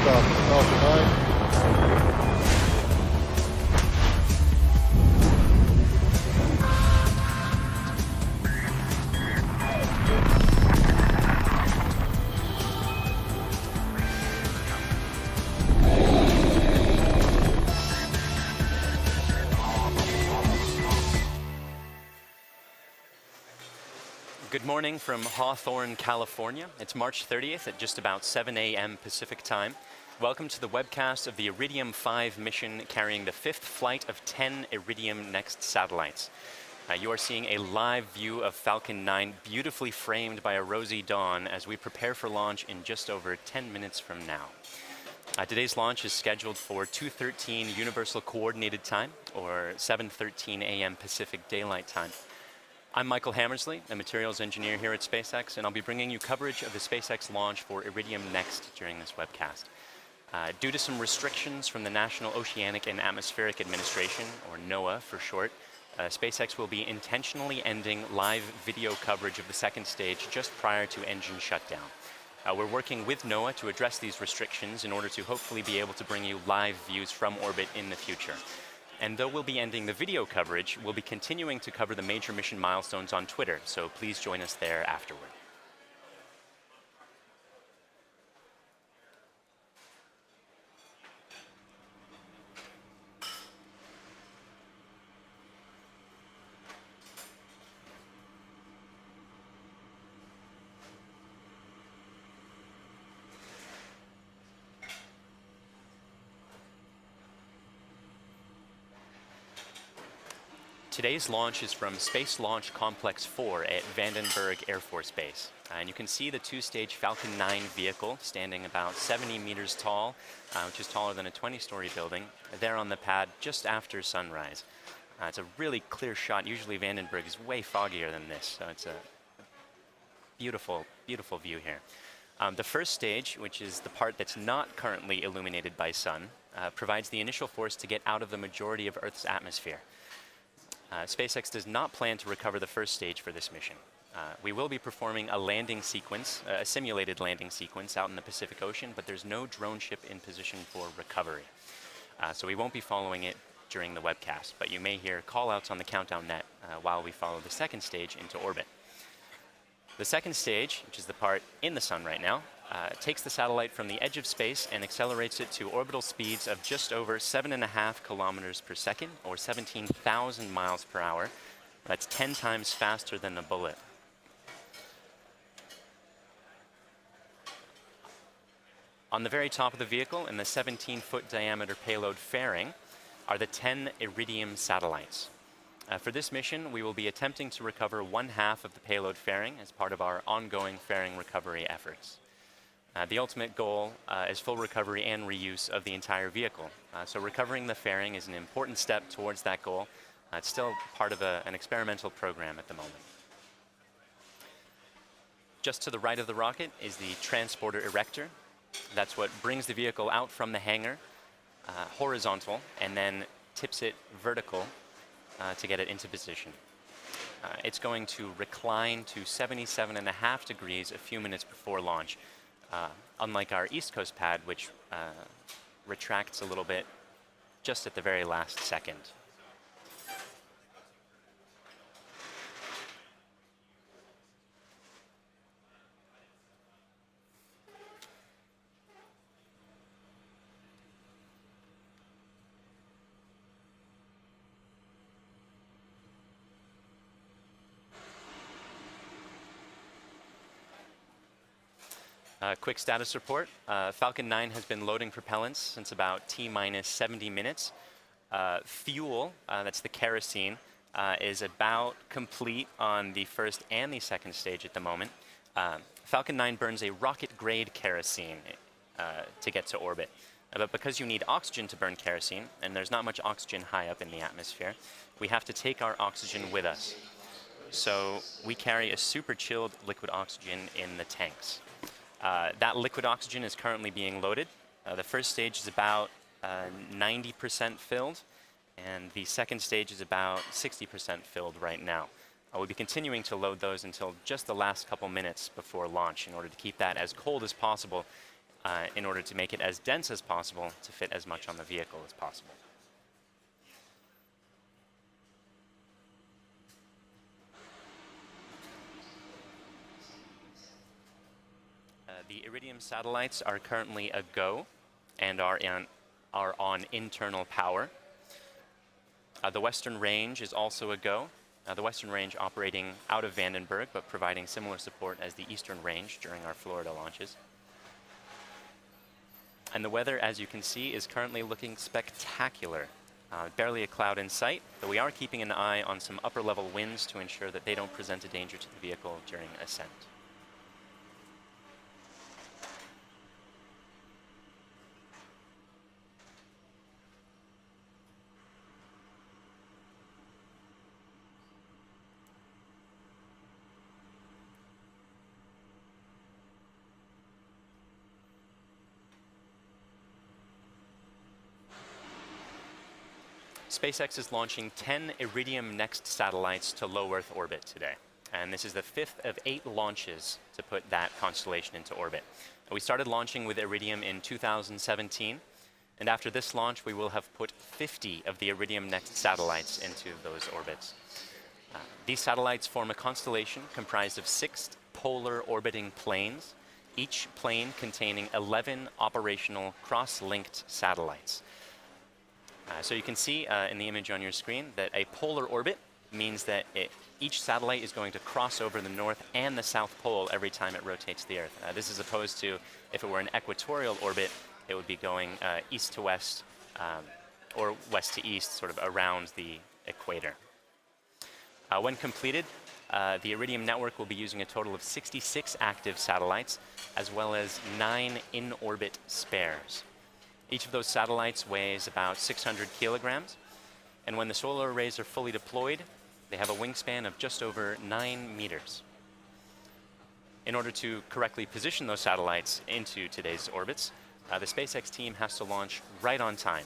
liftoff of Falcon 9. Good morning from Hawthorne, California. It's March 30th at just about 7 a.m. Pacific time. Welcome to the webcast of the Iridium-5 mission carrying the fifth flight of 10 Iridium Next satellites. You are seeing a live view of Falcon 9 beautifully framed by a rosy dawn as we prepare for launch in just over 10 minutes from now. Today's launch is scheduled for 2:13 Universal Coordinated Time, or 7:13 a.m. Pacific Daylight Time. I'm Michael Hammersley, a materials engineer here at SpaceX, and I'll be bringing you coverage of the SpaceX launch for Iridium Next during this webcast. Due to some restrictions from the National Oceanic and Atmospheric Administration, or NOAA for short, SpaceX will be intentionally ending live video coverage of the second stage just prior to engine shutdown. We're working with NOAA to address these restrictions in order to hopefully be able to bring you live views from orbit in the future. And though we'll be ending the video coverage, we'll be continuing to cover the major mission milestones on Twitter, so please join us there afterward. Today's launch is from Space Launch Complex 4 at Vandenberg Air Force Base. And you can see the two-stage Falcon 9 vehicle standing about 70 meters tall, which is taller than a 20-story building, there on the pad just after sunrise. It's a really clear shot. Usually Vandenberg is way foggier than this, so it's a beautiful, beautiful view here. The first stage, which is the part that's not currently illuminated by sun, provides the initial force to get out of the majority of Earth's atmosphere. SpaceX does not plan to recover the first stage for this mission. We will be performing a landing sequence, a simulated landing sequence out in the Pacific Ocean, but there's no drone ship in position for recovery. So we won't be following it during the webcast, but you may hear call-outs on the countdown net while we follow the second stage into orbit. The second stage, which is the part in the sun right now, takes the satellite from the edge of space and accelerates it to orbital speeds of just over 7.5 kilometers per second, or 17,000 miles per hour. That's 10 times faster than a bullet. On the very top of the vehicle, in the 17-foot diameter payload fairing, are the 10 Iridium satellites. For this mission, we will be attempting to recover one half of the payload fairing as part of our ongoing fairing recovery efforts. The ultimate goal is full recovery and reuse of the entire vehicle. So recovering the fairing is an important step towards that goal. It's still part of an experimental program at the moment. Just to the right of the rocket is the transporter erector. That's what brings the vehicle out from the hangar, horizontal, and then tips it vertical to get it into position. It's going to recline to 77.5 degrees a few minutes before launch. Unlike our East Coast pad, which retracts a little bit just at the very last second. Quick status report. Falcon 9 has been loading propellants since about T-minus 70 minutes. Fuel, that's the kerosene, is about complete on the first and the second stage at the moment. Falcon 9 burns a rocket-grade kerosene to get to orbit. But because you need oxygen to burn kerosene, and there's not much oxygen high up in the atmosphere, we have to take our oxygen with us. So we carry a super chilled liquid oxygen in the tanks. That liquid oxygen is currently being loaded. The first stage is about 90% filled, and the second stage is about 60% filled right now. We'll be continuing to load those until just the last couple minutes before launch in order to keep that as cold as possible in order to make it as dense as possible to fit as much on the vehicle as possible. The Iridium satellites are currently a go and are on internal power. The Western Range is also a go. The Western Range operating out of Vandenberg, but providing similar support as the Eastern Range during our Florida launches. And the weather, as you can see, is currently looking spectacular. Barely a cloud in sight, but we are keeping an eye on some upper-level winds to ensure that they don't present a danger to the vehicle during ascent. SpaceX is launching 10 Iridium Next satellites to low Earth orbit today. And this is the 5th of 8 launches to put that constellation into orbit. We started launching with Iridium in 2017. And after this launch, we will have put 50 of the Iridium Next satellites into those orbits. These satellites form a constellation comprised of 6 polar orbiting planes, each plane containing 11 operational cross-linked satellites. So you can see in the image on your screen that a polar orbit means that each satellite is going to cross over the north and the south pole every time it rotates the Earth. This is opposed to if it were an equatorial orbit, it would be going east to west or west to east, sort of around the equator. When completed, the Iridium network will be using a total of 66 active satellites, as well as 9 in-orbit spares. Each of those satellites weighs about 600 kilograms, and when the solar arrays are fully deployed, they have a wingspan of just over 9 meters. In order to correctly position those satellites into today's orbits, the SpaceX team has to launch right on time.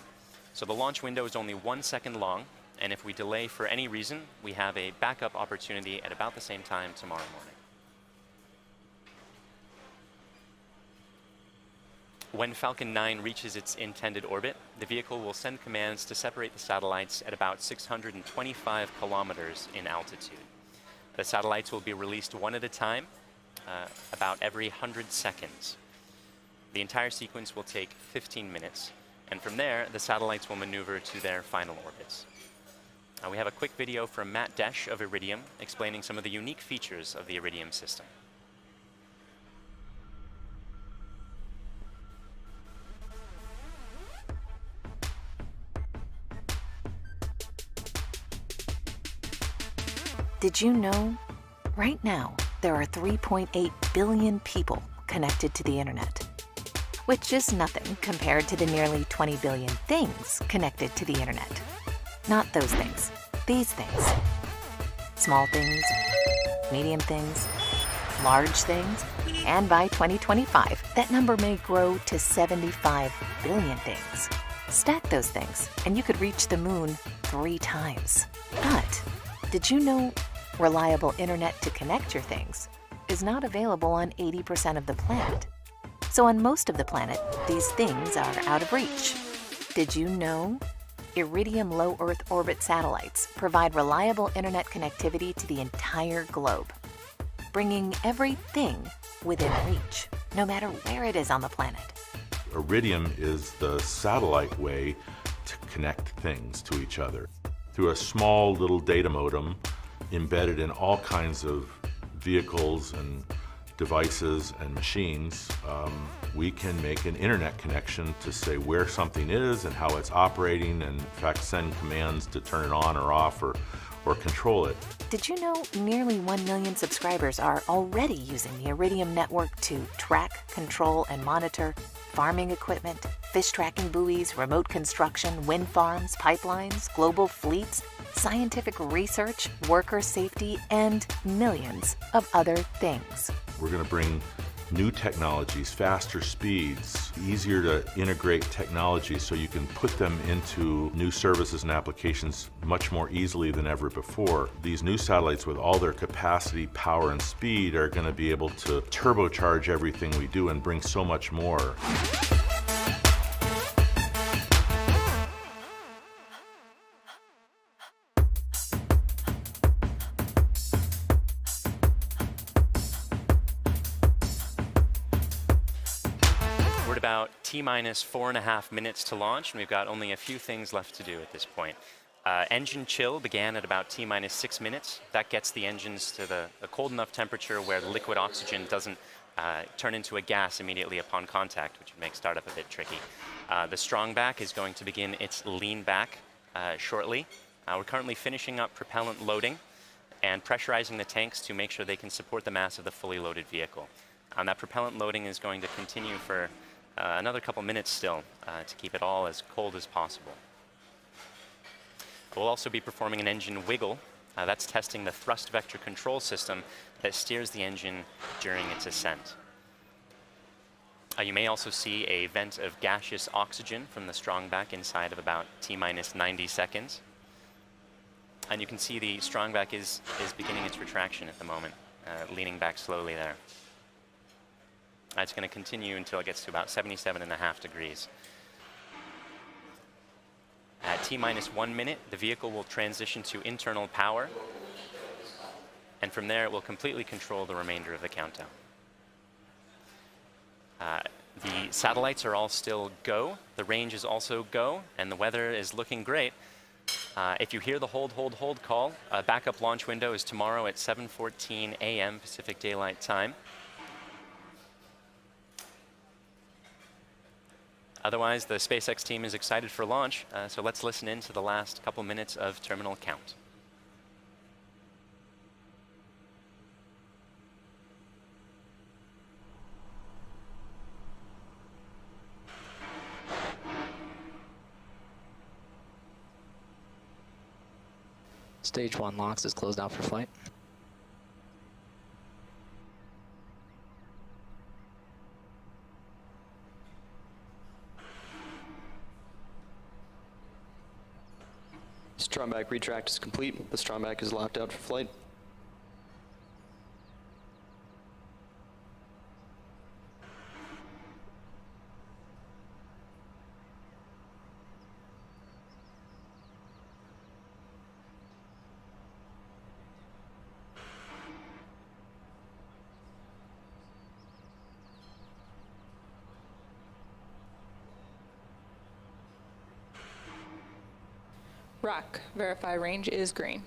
So the launch window is only 1 second long, and if we delay for any reason, we have a backup opportunity at about the same time tomorrow morning. When Falcon 9 reaches its intended orbit, the vehicle will send commands to separate the satellites at about 625 kilometers in altitude. The satellites will be released one at a time, about every 100 seconds. The entire sequence will take 15 minutes, and from there, the satellites will maneuver to their final orbits. We have a quick video from Matt Desch of Iridium explaining some of the unique features of the Iridium system. Did you know? Right now, there are 3.8 billion people connected to the internet, which is nothing compared to the nearly 20 billion things connected to the internet. Not those things, these things. Small things, medium things, large things, and by 2025, that number may grow to 75 billion things. Stack those things, and you could reach the moon 3 times. But did you know reliable internet to connect your things is not available on 80% of the planet? So on most of the planet, these things are out of reach. Did you know? Iridium low Earth orbit satellites provide reliable internet connectivity to the entire globe, bringing everything within reach, no matter where it is on the planet. Iridium is the satellite way to connect things to each other. Through a small little data modem embedded in all kinds of vehicles and devices and machines, we can make an internet connection to say where something is and how it's operating, and in fact send commands to turn it on or off or control it. Did you know nearly 1 million subscribers are already using the Iridium network to track, control, and monitor farming equipment, fish tracking buoys, remote construction, wind farms, pipelines, global fleets, scientific research, worker safety, and millions of other things? We're going to bring new technologies, faster speeds, easier to integrate technology so you can put them into new services and applications much more easily than ever before. These new satellites with all their capacity, power, and speed are going to be able to turbocharge everything we do and bring so much more. We're at about T-minus 4.5 minutes to launch, and we've got only a few things left to do at this point. Engine chill began at about T-minus 6 minutes. That gets the engines to a cold enough temperature where the liquid oxygen doesn't turn into a gas immediately upon contact, which makes startup a bit tricky. The strong back is going to begin its lean back shortly. We're currently finishing up propellant loading and pressurizing the tanks to make sure they can support the mass of the fully loaded vehicle. That propellant loading is going to continue for another couple minutes still to keep it all as cold as possible. We'll also be performing an engine wiggle. That's testing the thrust vector control system that steers the engine during its ascent. You may also see a vent of gaseous oxygen from the strong back inside of about T-minus 90 seconds. And you can see the strong back is beginning its retraction at the moment, leaning back slowly there. It's going to continue until it gets to about 77.5 degrees. At T-minus 1 minute, the vehicle will transition to internal power, and from there it will completely control the remainder of the countdown. The satellites are all still go, the range is also go, and the weather is looking great. If you hear the hold call, backup launch window is tomorrow at 7:14 a.m. Pacific Daylight Time. Otherwise, the SpaceX team is excited for launch, so let's listen in to the last couple minutes of terminal count. Stage 1 LOX is closed out for flight. Strong back retract is complete. The strong back is locked out for flight. Rock, verify range is green.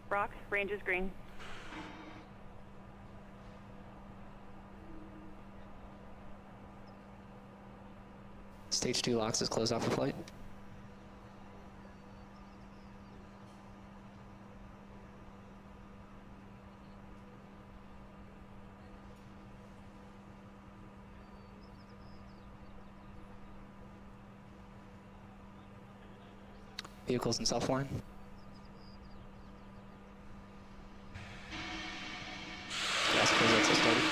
Rock, range is green. Stage 2 LOX is closed out for flight. Vehicles in self-line. Gas closeouts are started.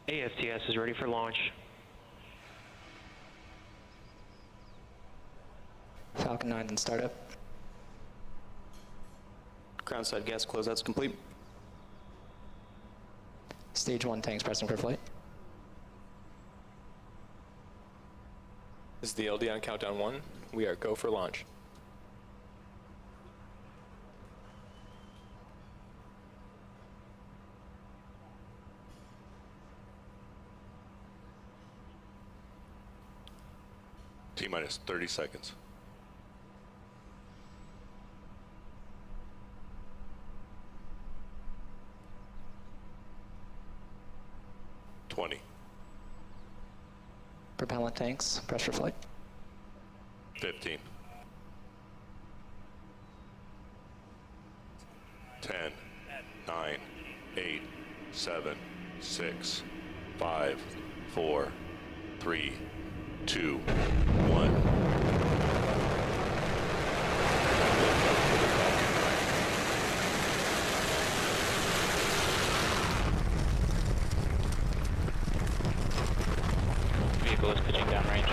ASTS is ready for launch. Falcon 9 in startup. Ground side gas closeouts complete. Stage 1 tanks pressing for flight. This is the LD on countdown 1. We are go for launch. T-minus 30 seconds. 20. Propellant tanks press for flight. 15. 9, 8, 7, 6, 5, 4, 3, 2, 1. Vehicle is pitching downrange.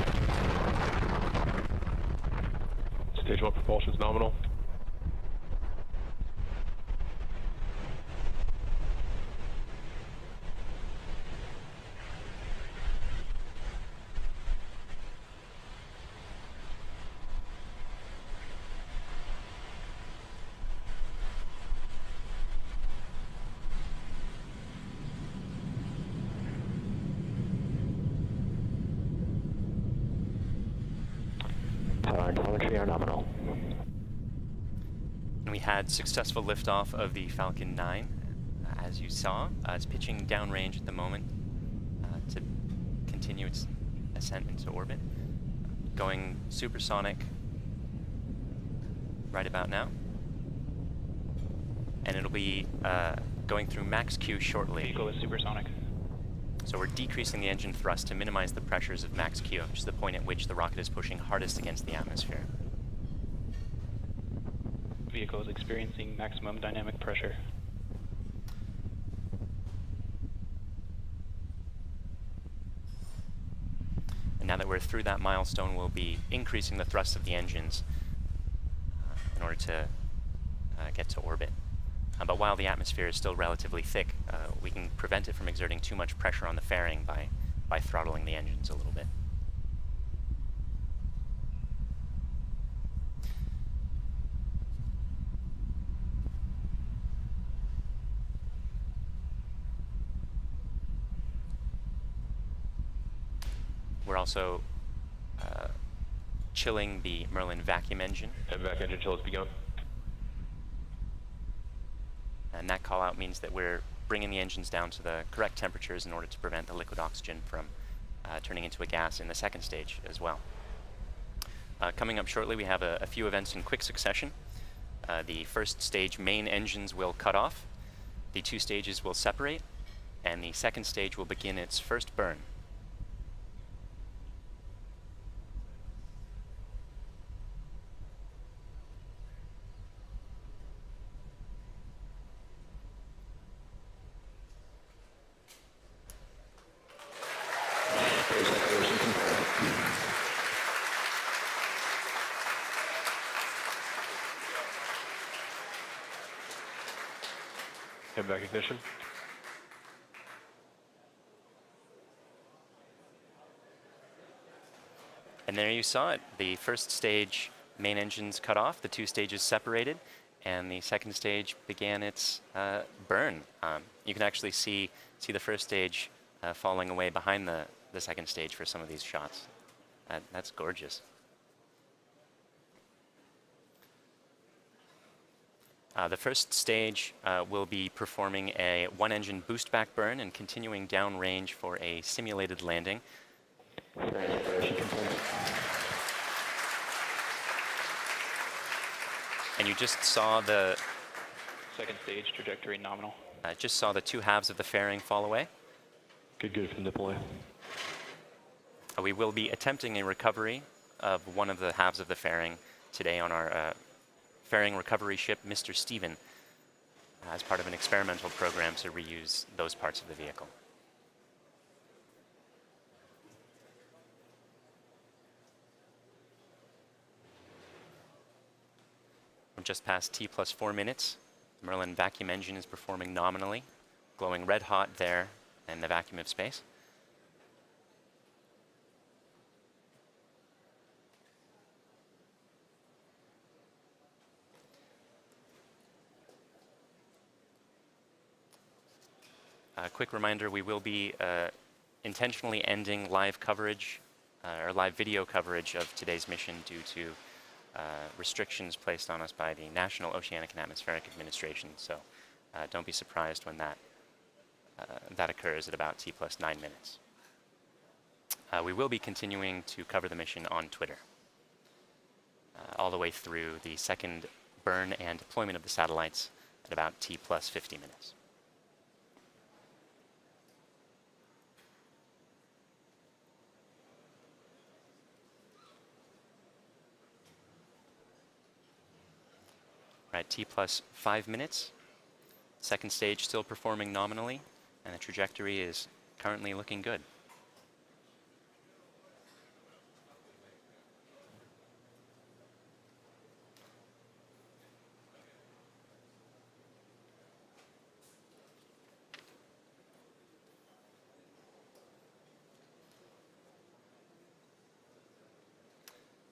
Stage 1 propulsion is nominal. Power and telemetry are nominal. And we had successful liftoff of the Falcon 9, as you saw. It's pitching downrange at the moment to continue its ascent into orbit. Going supersonic right about now. And it'll be going through max Q shortly. Vehicle is supersonic. So we're decreasing the engine thrust to minimize the pressures of max Q, which is the point at which the rocket is pushing hardest against the atmosphere. Vehicle is experiencing maximum dynamic pressure. And now that we're through that milestone, we'll be increasing the thrust of the engines in order to get to orbit. But while the atmosphere is still relatively thick, we can prevent it from exerting too much pressure on the fairing by throttling the engines a little bit. We're also chilling the Merlin vacuum engine. MVAC engine chill has begun. And that call out means that we're bringing the engines down to the correct temperatures in order to prevent the liquid oxygen from turning into a gas in the second stage as well. Coming up shortly, we have a few events in quick succession. The first stage main engines will cut off, the two stages will separate, and the second stage will begin its first burn. MVAC ignition. And there you saw it. The first stage main engines cut off, the two stages separated, and the second stage began its burn. You can actually see the first stage falling away behind the second stage for some of these shots. That's gorgeous. The first stage will be performing a one-engine boost back burn and continuing downrange for a simulated landing. And you just saw the Second stage trajectory nominal. just saw the two halves of the fairing fall away. Good from nipple away. We will be attempting a recovery of one of the halves of the fairing today on our fairing recovery ship, Mr. Stephen, as part of an experimental program to reuse those parts of the vehicle. We're just past T plus 4 minutes. The Merlin vacuum engine is performing nominally, glowing red hot there in the vacuum of space. A quick reminder, we will be intentionally ending live coverage or live video coverage of today's mission due to restrictions placed on us by the National Oceanic and Atmospheric Administration. So don't be surprised when that occurs at about T plus 9 minutes. We will be continuing to cover the mission on Twitter all the way through the second burn and deployment of the satellites at about T plus 50 minutes. We're at T plus 5 minutes. Second stage still performing nominally, and the trajectory is currently looking good.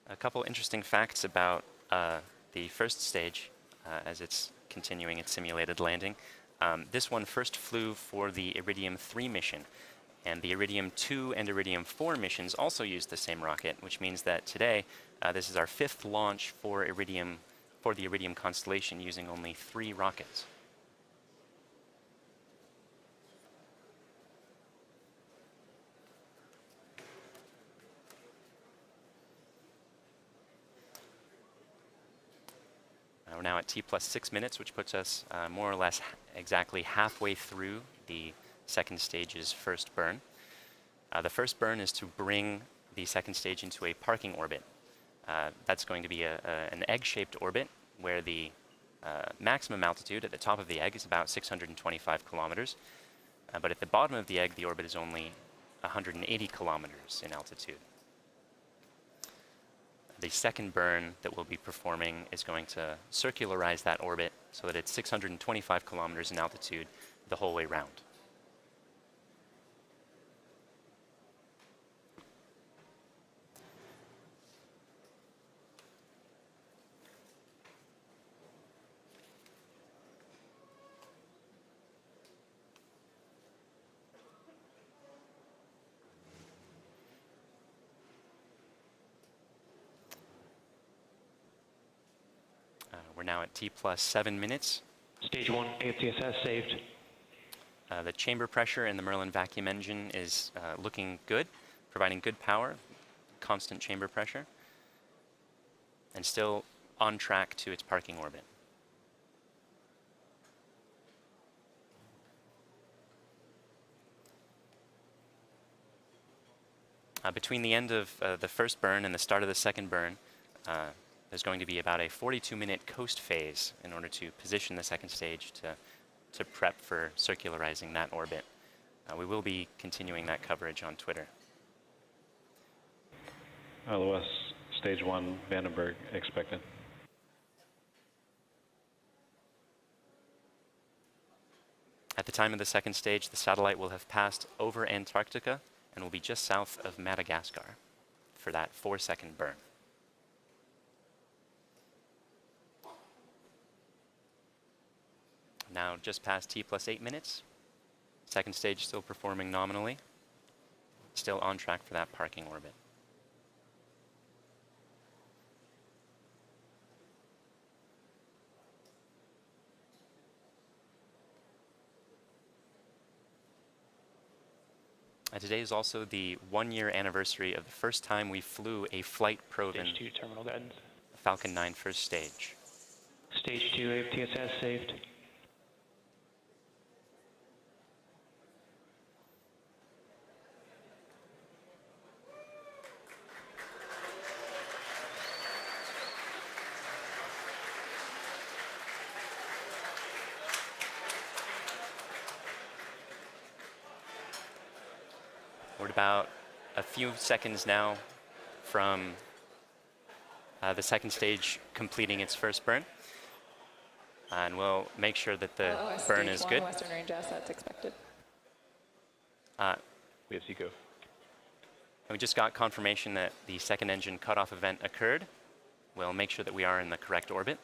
A couple interesting facts about the first stage as it's continuing its simulated landing. This one first flew for the Iridium-3 mission, and the Iridium-2 and Iridium-4 missions also used the same rocket, which means that today this is our 5th launch for the Iridium constellation using only 3 rockets. We're now at T plus 6 minutes, which puts us more or less exactly halfway through the second stage's first burn. The first burn is to bring the second stage into a parking orbit. That's going to be an egg-shaped orbit where the maximum altitude at the top of the egg is about 625 kilometers. But at the bottom of the egg, the orbit is only 180 kilometers in altitude. The second burn that we'll be performing is going to circularize that orbit so that it's 625 kilometers in altitude the whole way round. We're now at T plus 7 minutes. Stage 1, AFTSS saved. The chamber pressure in the Merlin vacuum engine is looking good, providing good power, constant chamber pressure, and still on track to its parking orbit. Between the end of the first burn and the start of the second burn, there's going to be about a 42-minute coast phase in order to position the second stage to prep for circularizing that orbit. We will be continuing that coverage on Twitter. LOS stage 1, Vandenberg expected. At the time of the second stage, the satellite will have passed over Antarctica and will be just south of Madagascar for that 4-second burn. Now just past T plus 8 minutes. Second stage still performing nominally. Still on track for that parking orbit. Today is also the 1-year anniversary of the first time we flew a flight-proven Stage 2, terminal guidance. Falcon 9 first stage. Stage 2, AFTSS saved. We're about a few seconds now from the second stage completing its first burn. And we'll make sure that the burn is good. Western range assets expected. We have SECO. We just got confirmation that the second engine cutoff event occurred. We'll make sure that we are in the correct orbit.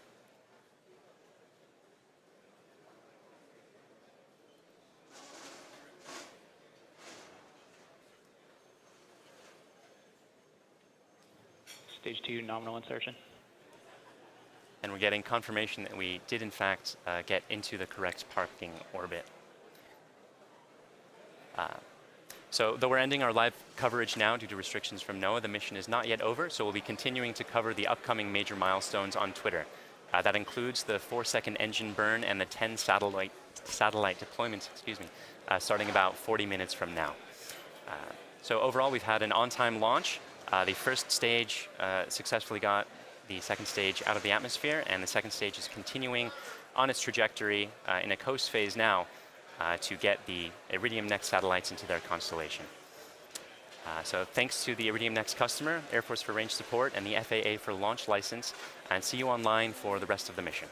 Stage 2, nominal insertion. And we're getting confirmation that we did in fact get into the correct parking orbit. So though we're ending our live coverage now due to restrictions from NOAA, the mission is not yet over, so we'll be continuing to cover the upcoming major milestones on Twitter. That includes the 4-second engine burn and the 10 satellite deployments, starting about 40 minutes from now. So overall, we've had an on-time launch. The first stage successfully got the second stage out of the atmosphere, and the second stage is continuing on its trajectory in a coast phase now to get the Iridium Next satellites into their constellation. So thanks to the Iridium Next customer, Air Force for range support, and the FAA for launch license, and see you online for the rest of the mission.